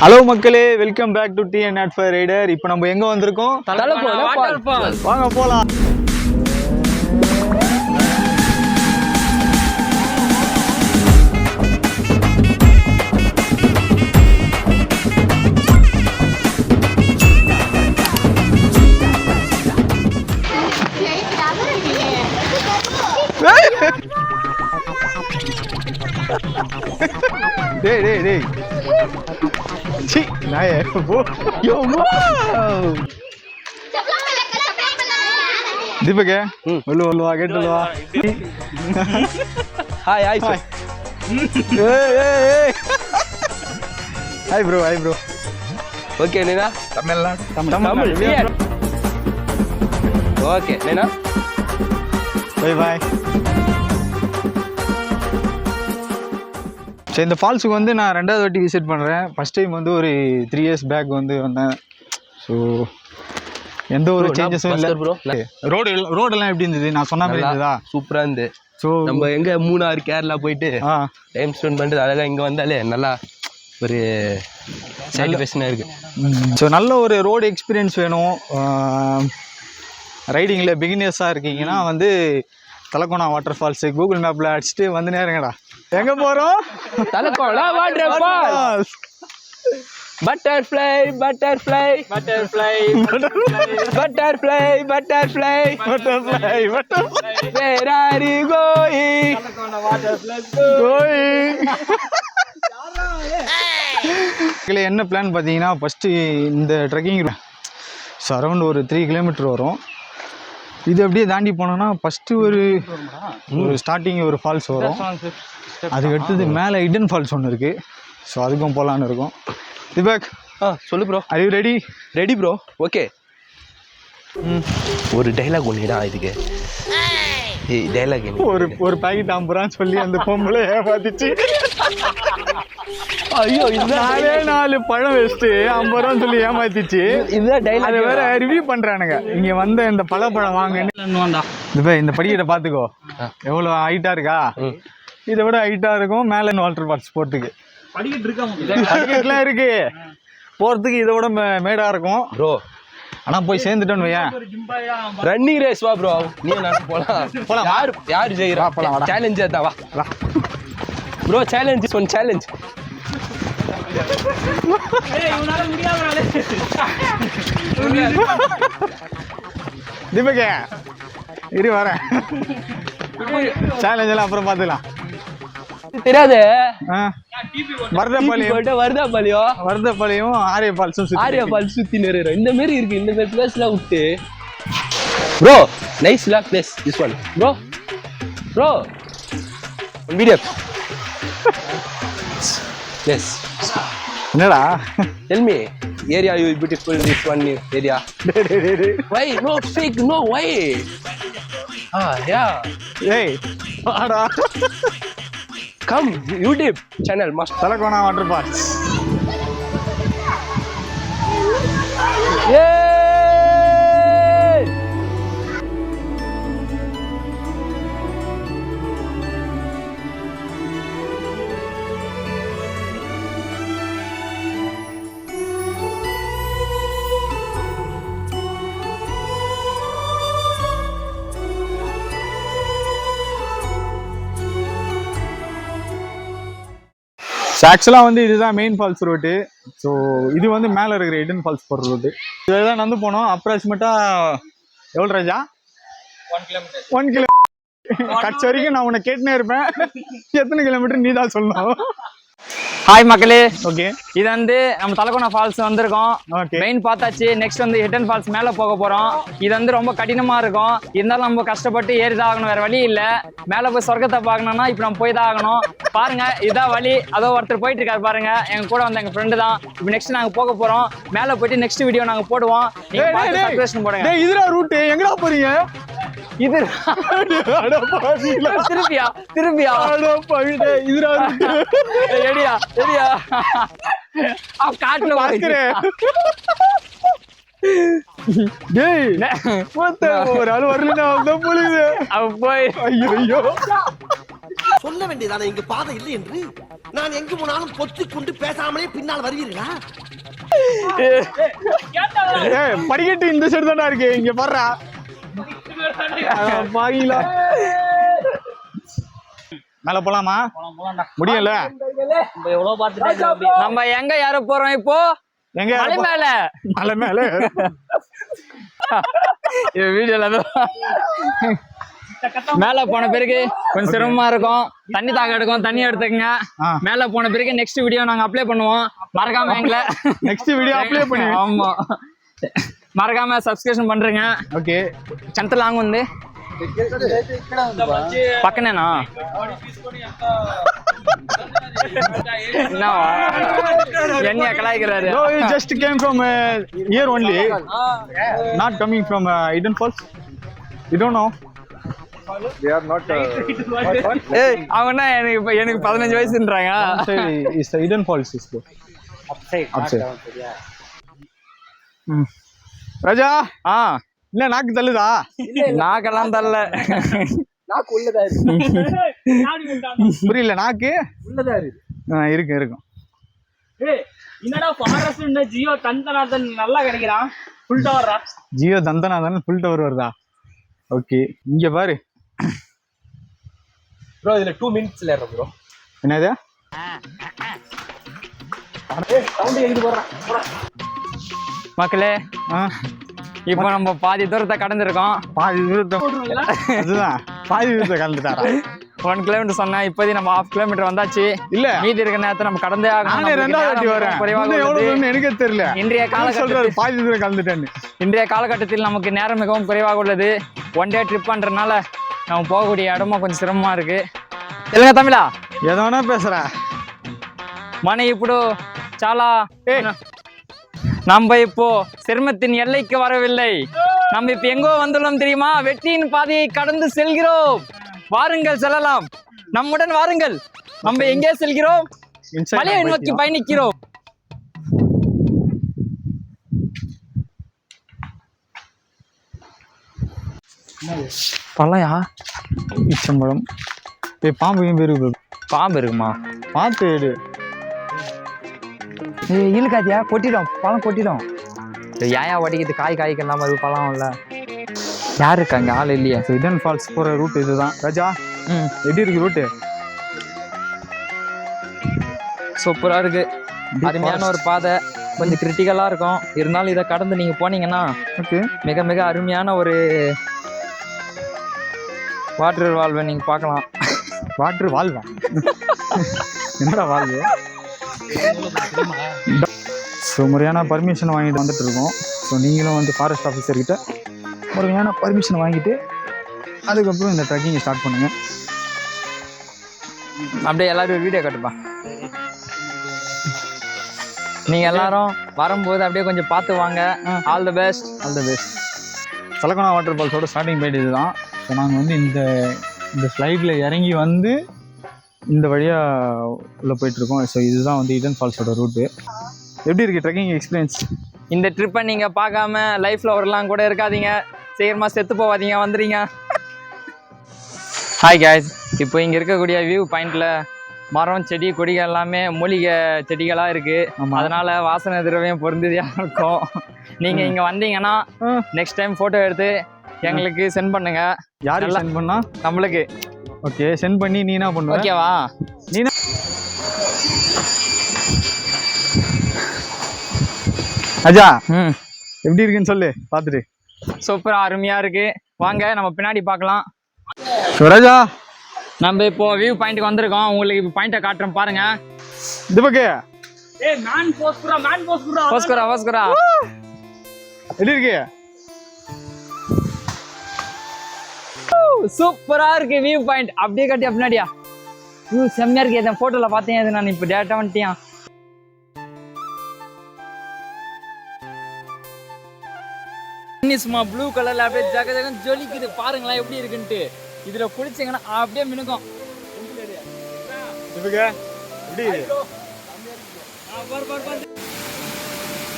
Hello மக்களே, welcome back to TN@5 rider. இப்போ நம்ம எங்க வந்திருக்கோம்? வாங்க போலாம். டேய் டேய் டேய் சி நாயே போ யோ दीपक है बोलो बोलो आगे चलो हाय हाय हाय हाय ब्रो ओके नैना तमिलनाडु ओके नैना बाय बाय. ஸோ இந்த ஃபால்ஸுக்கு வந்து நான் ரெண்டாவது வாட்டி விசிட் பண்ணுறேன். ஃபஸ்ட் டைம் வந்து ஒரு 3 years பேக் வந்து வந்தேன். ஸோ எந்த ஒரு சேஞ்சஸும் இல்லை. ரோடெல்லாம் எப்படி இருந்தது? நான் சொன்ன மாதிரி இருந்ததா? சூப்பராக இருந்து. ஸோ நம்ம எங்கே மூணாறு கேரளா போயிட்டு டைம் ஸ்பெண்ட் பண்ணிட்டு அழகாக இங்கே வந்தாலே நல்லா ஒரு சாட்டிஸ்ஃபேக்ஷனாக இருக்குது. ஸோ நல்ல ஒரு ரோடு எக்ஸ்பீரியன்ஸ் வேணும். ரைடிங்கில் பிகினர்ஸாக இருக்கீங்கன்னா வந்து தலக்கோனா வாட்டர் ஃபால்ஸு கூகுள் மேப்பில் அடிச்சுட்டு வந்து நேரங்கடா. எங்கே போகிறோம்? Talakona water falls. Butterfly butterfly butterfly butterfly butterfly butterfly butterfly where are you going? Talakona water falls going. என்ன பிளான் பார்த்தீங்கன்னா, ஃபஸ்ட்டு இந்த ட்ரெக்கிங் ஸோ அரௌண்ட் ஒரு 3 கிலோமீட்டர் வரும். இது அப்படியே தாண்டி போனோன்னா ஃபஸ்ட்டு ஒரு ஸ்டார்டிங் ஒரு ஃபால்ஸ் வரும். அதுக்கு அடுத்தது மேலே ஹிடன் ஃபால்ஸ் ஒன்று இருக்குது. ஸோ அதுக்கும் போகலான்னு இருக்கும். தீபக் சொல்லு bro. Are you ready? Ready bro. Okay. ஒரு டைலாக் ஒன்றுடா இதுக்கு. டைலாக் ஒரு பாக்கெட் 50 ரூபான்னு சொல்லி அந்த பொம்பளை ஏமாத்திச்சு. ஐயோ, நாலே 4 பழம் வச்சுட்டு 50 ரூபான்னு சொல்லி ஏமாத்திச்சு. இதுதான் டைலாக். அதை வேற ரிவ்யூ பண்றானுங்க. இங்க வந்த இந்த பழம் வாங்கன்னு. இந்த படிக்கிட்ட பாத்துக்கோ, எவ்வளவு ஹைட்டா இருக்கா? இதை விட ஹைட்டா இருக்கும். மேல வாட்டர் ஃபால்ஸ் போறதுக்கு படிக்கட்டுலாம் இருக்கு. போறதுக்கு இதை விட மேடா இருக்கும் ப்ரோ. ஆனா போய் சேர்ந்துட்டோன்னு வையேன், ரன்னிங் ரேஸ் வா ப்ரோ. நீ நான் போலாம். யாரு ஜெயிரா? போலாம். சேலஞ்ச் ஏதா வா bro. Challenge one challenge. Deepak இரு வரேன். சேலஞ்ச் எல்லாம் அப்புறம் பார்த்துக்கலாம். தெரியாது. வருதப்பாளையம் ஆரிய ஃபால்ஸ் சுத்தி நிறைய இந்த மாதிரி இருக்கு. இந்த மாதிரி பிளேஸ்லாம் விட்டு ப்ரோ நைஸ் லா place this one bro video எஸ். என்னடா tell me area you beautiful this one area why no fake no why yeah hey வாடா come YouTube channel must Talakona water falls. yeah. ஆக்சுவலாக வந்து இதுதான் மெயின் ஃபால்ஸ் ரோட்டு. ஸோ இது வந்து மேலே இருக்கிற ஹிடன் ஃபால்ஸ் போகிற ரோட்டு. இதில் தான் நடந்து போனோம். அப்ராக்சிமேட்டாக எவ்வளோ ராஜா? 1 கிலோமீட்டர். கட்சி வரைக்கும் நான் உன்னை கேட்டுனே இருப்பேன். எத்தனை கிலோமீட்டர் நீ தான் சொல்லணும். ஹாய் மக்களே. ஓகே, இது வந்து நம்ம தலக்கோனா ஃபால்ஸ் வந்திருக்கோம். ஓகே, மெயின் பார்த்தாச்சு. நெக்ஸ்ட் வந்து ஹிடன் ஃபால்ஸ் மேலே போக போகிறோம். இது வந்து ரொம்ப கடினமாக இருக்கும். இருந்தாலும் நம்ம கஷ்டப்பட்டு ஏறி தான் ஆகணும், வேறு வழி இல்லை. மேலே போய் சொர்க்கத்தை பார்க்கணும்னா இப்போ நம்ம போய் தான் ஆகணும். பாருங்க, இதான் வழி. அதோ ஒருத்தர் போயிட்டு இருக்காரு பாருங்க, எங்க கூட வந்த எங்க ஃப்ரெண்டு தான். இப்போ நெக்ஸ்ட் நாங்கள் போக போகிறோம். மேலே போயிட்டு நெக்ஸ்ட் வீடியோ நாங்கள் போடுவோம். நீங்கள் பார்த்து சப்ஸ்கிரைப் போடுங்க. இதுடா ரூட்டு. எங்கடா போறீங்க? இது திருப்பியா இதுடா ரெடியா ரெடியா காட்டுல பாக்குறேன். டேய் ஒரு ஆள் வரலன்னா அவன் தான் போலுது. அவன் போய் ஐயோ சொல்ல வேண்டியதானே இங்க பாதை இல்லை என்று. நான் எங்கு போனாலும் பொத்திக் கொண்டு பேசாமலே பின்னால் வருவீர்களா? படிக்கட்டு இந்த சைடு தானே இருக்கு, இங்க பாடுறா பாருங்களா. மேல போலாமா? முடியல. நம்ம எங்க ஏற போறோம் இப்போ? எங்க மலை மேல. மலை மேல வீடியோல மேல போன பிறகு கொஞ்சம் சிரமமா இருக்கும், தண்ணி தாக எடுக்கும், தண்ணி எடுத்துக்கங்க. மேல போன பிறகு நெக்ஸ்ட் வீடியோ நாங்க அப்ளை பண்ணுவோம், மறக்காம எங்களை நெக்ஸ்ட் வீடியோ அப்ளை பண்ணுங்க. ஆமா, மறக்காம சப்ஸ்கிரிப்ஷன் பண்றீங்க. ఓకే ఎంత లాంగ్ ఉంది పక్కనేనా? ఎన్ని ఎక్కడ No, you just came from here only, not coming from Eden Falls. You don't know? They are not. அவனா எனக்கு 15 வயசுன்றாங்க. It's the Eden Falls is there. Upside. ராஜா இல்ல நாக்கு தள்ளுதா? நாக்கெல்லாம் தள்ள, நாக்கு உள்ளதா இருக்கு. புரியல, நாக்கு உள்ளதா இருக்கு. இருக்கும். என்னடா ஃபாரஸ்ட் ஜியோ தந்தநாதன் நல்லா கிடைக்கிறான், ஃபுல் டவரா? ஜியோ தந்தநாதன் ஃபுல் டவர் வருதா? ஓகே, இங்க பாரு ப்ரோ, இதுல 2 மினிட்ஸ்ல ஏற ப்ரோ. என்னது சவுண்ட் எழுதி போறேன் மக்களே. இப்போ நம்ம பாதி தூரத்தை கடந்திருக்கோம். பாதி தூரத்தை அதுதான் பாதி தூரத்தை கடந்துட்டாரா? 1 கிலோமீட்டர் சொன்னா இப்போதைக்கு நம்ம 1/2 கிலோமீட்டர் வந்தாச்சு. இல்ல மீதி இருக்கிற நேரத்தை நம்ம கடந்தே ஆகணும். எனக்கு தெரியல இன்றைய காலகட்டத்தில் பாதி தூரம் கலந்துட்டேன்னு. இன்றைய காலகட்டத்தில் நமக்கு நேரம் மிகவும் குறைவாக உள்ளது. 1 டே ட்ரிப் பண்றதுனால நம்ம போகக்கூடிய இடமும் கொஞ்சம் சிரமமா இருக்கு. தெலுங்க தமிழா ఏదో பேசுற మన ఇప్పుడు చాలా நம்ம இப்போ சிரமத்தின் எல்லைக்கு வரவில்லை. நம்ம இப்ப எங்கோ வந்துள்ளோம் தெரியுமா? வெற்றியின் பாதையை கடந்து செல்கிறோம். வாருங்கள் செல்லலாம், நம்முடன் வாருங்கள். நம்ம எங்கே செல்கிறோம்? மலையை நோக்கி பயணிக்கிறோம். பழம்யா, இச்சம்பழம். பாம்பு இருக்கு. பாம்பு இருக்குமா? பார்த்து எடு. இழுக்காதியா, கொட்டிடும், பழம் கொட்டிடும். ஏயா வடிக்குது, காய்க்க இல்லாம அது பழம் இல்ல. யாரு இருக்காங்க? ஆள் இல்லையா? இடன் ஃபால்ஸ் போற ரூட் இதுதான். ராஜா எப்படி இருக்கு ரூட்டு? சூப்பரா இருக்கு, அருமையான ஒரு பாதை. கொஞ்சம் கிரிட்டிக்கலா இருக்கும், இருந்தாலும் இதை கடந்து நீங்க போனீங்கன்னா மிக மிக அருமையான ஒரு வாட்டர் வால்வை நீங்க பார்க்கலாம். வாட்டர் வால்வா? என்னடா வால்வு? ஸோ முறையான பர்மிஷன் வாங்கிட்டு வந்துட்டு இருக்கோம். ஸோ நீங்களும் வந்து ஃபாரஸ்ட் ஆஃபீஸர்கிட்ட முறையான பர்மிஷன் வாங்கிட்டு அதுக்கப்புறம் இந்த ட்ரெக்கிங்கை ஸ்டார்ட் பண்ணுங்க. அப்படியே எல்லாரும் வீடியோ கட்டுப்பா. நீங்க எல்லாரும் வரும்போது அப்படியே கொஞ்சம் பார்த்து வாங்க. All the best. All the best. Talakona water ஃபால்ஸோட ஸ்டார்டிங் பாயிண்ட் இதுதான். ஸோ நாங்கள் வந்து இந்த ஸ்லைடில் இறங்கி வந்து இந்த வழியாக உள்ளே போயிட்டுருக்கோம். ஸோ இதுதான் வந்து ஈடன் ஃபால்ஸோட ரூட்டு. எப்படி இருக்குது ட்ரெக்கிங் எக்ஸ்பீரியன்ஸ்? இந்த ட்ரிப்பை நீங்கள் பார்க்காம லைஃப்பில் வரலாம் கூட இருக்காதீங்க. சீக்கிரமாக செத்து போவாதீங்க, வந்துடுங்க. ஹாய் காய்ஸ், இப்போ இங்கே இருக்கக்கூடிய வியூ பாயிண்டில் மரம் செடி கொடிகள் எல்லாமே மூலிகை செடிகளாக இருக்குது. அதனால் வாசனை திரவியம் பொருந்ததியாக இருக்கும். நீங்கள் இங்கே வந்தீங்கன்னா நெக்ஸ்ட் டைம் ஃபோட்டோ எடுத்து எங்களுக்கு சென்ட் பண்ணுங்க. யாருக்கு சென்ட் பண்ணா? நம்மளுக்கு. ஓகே, சென்ட் பண்ணி நீ என்ன பண்ணுவ? ஓகேவா? நீ அஜா எப்படி இருக்குன்னு சொல்லு பார்த்துட்டு. சூப்பரா அருமையா இருக்கு. வாங்க நம்ம பின்னாடி பார்க்கலாம். ராஜா நம்ம இப்போ வியூ பாயிண்ட்க்கு வந்திருக்கோம். உங்களுக்கு இப்போ பாயிண்ட்டை காட்டுறோம் பாருங்க. இந்த பக்கே போஸ்குரா எப்படி இருக்கு? சூப்பரா இருக்கு வியூ பாயிண்ட். அப்படியே காட்டியா பின்னாடியா? செம்மையா இருக்கு. என் போட்டோல பார்த்தேன், நான் இப்போ டேரக்டா வந்துட்டியா. சும்மா ப்ளூ கலர்ல அப்படியே ஜக ஜகன்னு ஜொலிக்குது. பாருங்களேன் எப்படி இருக்குன்ட்டு. இதுல குளிச்சிங்கன்னா அப்படியே மினுக்கும்.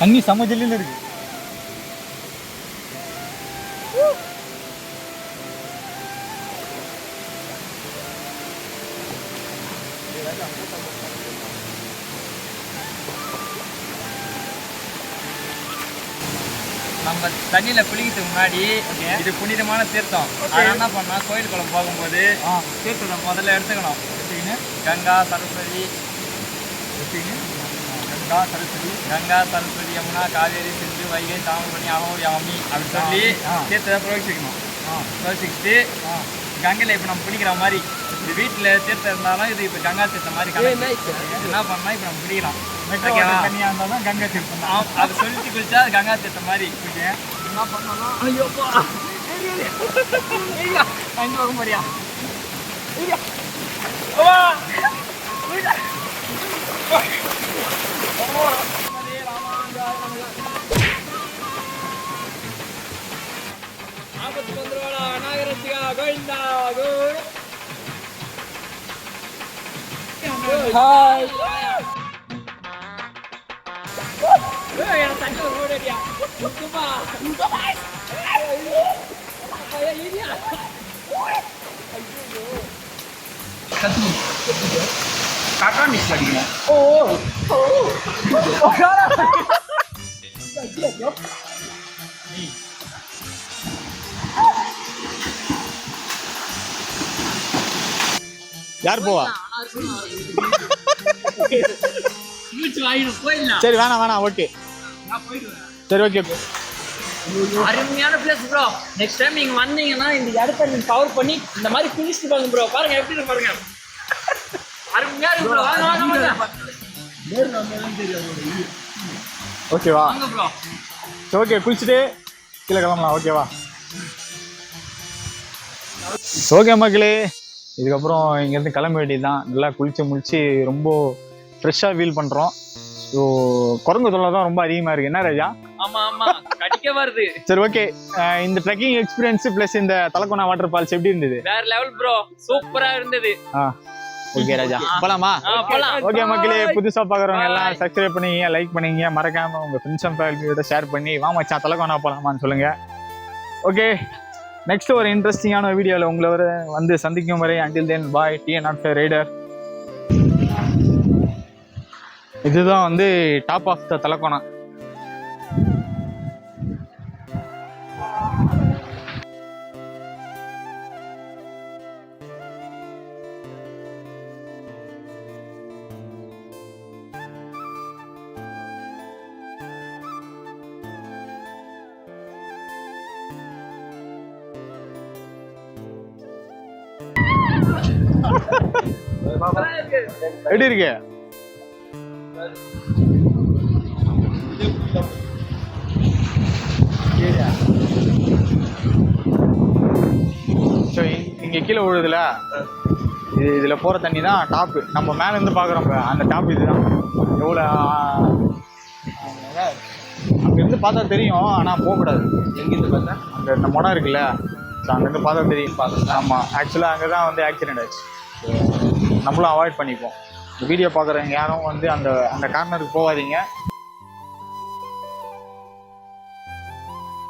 தண்ணி செம ஜில்லுன்னு இருக்கு. நம்ம தண்ணியில குளிக்கிறதுக்கு முன்னாடி இது புனிதமான தீர்த்தம். அதனால என்ன பண்ணா கோயில் குளம் போகும்போது தீர்த்தத்தை முதல்ல எடுத்துக்கணும். கங்கா சரஸ்வதி கங்கா சரஸ்வதி யமுனா காவேரி சிந்து வைகை தாமிரபரணி அகோரி யாமி அப்படின்னு சொல்லி தீர்த்தத்தை பிரவேசிக்கணும். பிரவேசிச்சுட்டு கங்கையில் இப்போ நம்ம பிடிக்கிற மாதிரி இது வீட்டில் தீர்த்தம் இருந்தாலும் இது இப்போ கங்கா தீர்த்தம் மாதிரி என்ன பண்ணால் இப்போ நம்ம பிடிக்கலாம். தண்ணியாக இருந்தால் தான் கங்கா தீர்த்தம். அது சொல்லிட்டு குளிச்சா அது கங்கா தீர்த்தம் மாதிரி என்ன பண்ணலாம். ஐயோப்பா அங்கே வர மாதிரியா ஆபத்து வந்துருவாடா நாகரசிகா கோவிந்தா கோவிந்தா. ஹாய் ஏய் தங்க ஓடடியா சும்மா ஐயா கத்து காக்கா மிஸ் அடிங்க. ஓ யார் போவா? போயிடலாம். சரி வேணாம் ஓகே சரி ஓகே. அருமையான பிளேஸ் ப்ரோ. நெக்ஸ்ட் டைம் நீங்க வந்தீங்கன்னா இந்த இடத்த நீங்க கவர் பண்ணி இந்த மாதிரி ஃபினிஷ் பாருங்க ப்ரோ. பாருங்க எப்படி இருக்கு பாருங்க. அருமையா இருக்கு ப்ரோ. வாங்க ஓகேவா? வாங்க ப்ரோ. ஓகே குளிச்சுட்டு கீழே கிளம்பலாம். ஓகேவா? ஓகே மக்களே, இதுக்கப்புறம் இங்கேருந்து கிளம்ப வேண்டியது தான். நல்லா குளிச்சு முடிச்சு ரொம்ப ஃப்ரெஷ்ஷாக ஃபீல் பண்ணுறோம். ஸோ குரங்கு தொல்லை தான் ரொம்ப அதிகமாக இருக்குது. என்ன ராஜா? ஆமா ஆமா கடிக்க வருது. சரி ஓகே, இந்த ட்ரெக்கிங் எக்ஸ்பீரியன்ஸ் ப்ளஸ் இந்த தலக்கோனா வாட்டர் ஃபால்ஸ் எப்படி இருந்தது? வேற லெவல் ப்ரோ, சூப்பரா இருந்தது. ஓகே ராஜா, போலாமா? ஓகே மக்களே, புதுசா பாக்குறவங்க எல்லாம் சப்ஸ்கிரைப் பண்ணீங்க, லைக் பண்ணீங்க, மறக்காம உங்க ஃப்ரெண்ட்ஸ் அண்ட் ஃபேமிலியோட ஷேர் பண்ணி வா மச்சான் தலக்கோனா போலாமான்னு சொல்லுங்க. ஓகே, நெக்ஸ்ட் ஒரு இன்ட்ரெஸ்டிங்கான வீடியோவில் உங்களை வந்து சந்திக்கும் வரை அண்டில் தென் பாய். TN05 rider. இதுதான் வந்து டாப் ஆஃப் த தலக்கோனா. எப்படி இருக்கு? இங்க கீழே விழுதுல, இதுல போற தண்ணி தான் டாப். நம்ம மேல இருந்து பாக்குறோம் அந்த டாப் இதுதான். எவ்வளவு அங்கிருந்து பார்த்தா தெரியும், ஆனா போக கூடாது. எங்கிருந்து பார்த்தா அந்த முடம் இருக்குல்ல, அங்கிருந்து பார்த்தா தெரியும். ஆமா, ஆக்சுவலா அங்கதான் வந்து ஆக்சிடென்ட் ஆச்சு. நம்மளும் அவாய்ட் பண்ணிப்போம். இந்த வீடியோ பார்க்குறவங்க யாரும் வந்து அந்த கார்னருக்கு போகாதீங்க.